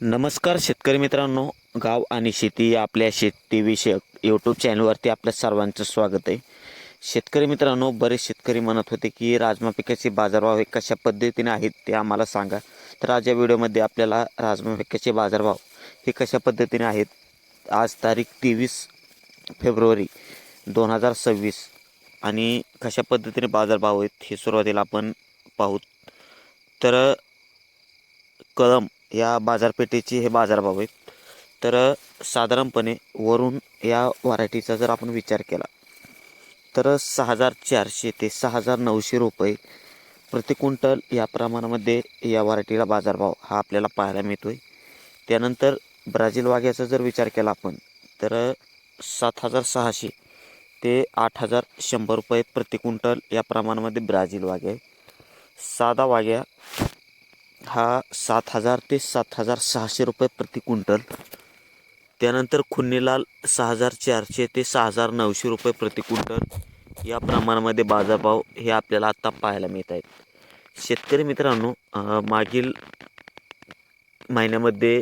नमस्कार शेतकरी मित्रांनो, गाव आणि शेती या आपल्या शेतीविषयक यूट्यूब चॅनलवरती आपल्या सर्वांचं स्वागत आहे. शेतकरी मित्रांनो, बरेच शेतकरी म्हणत होते की राजमा पिकाचे बाजारभाव हे कशा पद्धतीने आहेत ते आम्हाला सांगा. तर आज या व्हिडिओमध्ये आपल्याला राजमा पिकाचे बाजारभाव हे कशा पद्धतीने आहेत, आज तारीख 23 फेब्रुवारी 2026 आणि कशा पद्धतीने बाजारभाव आहेत हे सुरुवातीला आपण पाहू. तर कळम या बाजारपेठेचे हे बाजारभाव आहेत. तर साधारणपणे वरून या व्हरायटीचा जर आपण विचार केला तर 6,400 ते 6,900 रुपये प्रति क्विंटल या प्रमाणामध्ये या व्हरायटीला बाजारभाव हा आपल्याला पाहायला मिळतो आहे. त्यानंतर ब्राझील वाघ्याचा जर विचार केला आपण तर 7,600 ते 8,100 रुपये प्रति क्विंटल या प्रमाणामध्ये ब्राझील वाघ्या आहे. साधा वाघ्या हा 7,000 ते 7,600 रुपये प्रति क्विंटल. त्यानंतर खुन्नीलाल 6,400 ते 6,900 रुपये प्रति क्विंटल या प्रमाणामध्ये बाजारभाव हे आपल्याला आत्ता पाहायला मिळत आहेत. शेतकरी मित्रांनो, मागील महिन्यामध्ये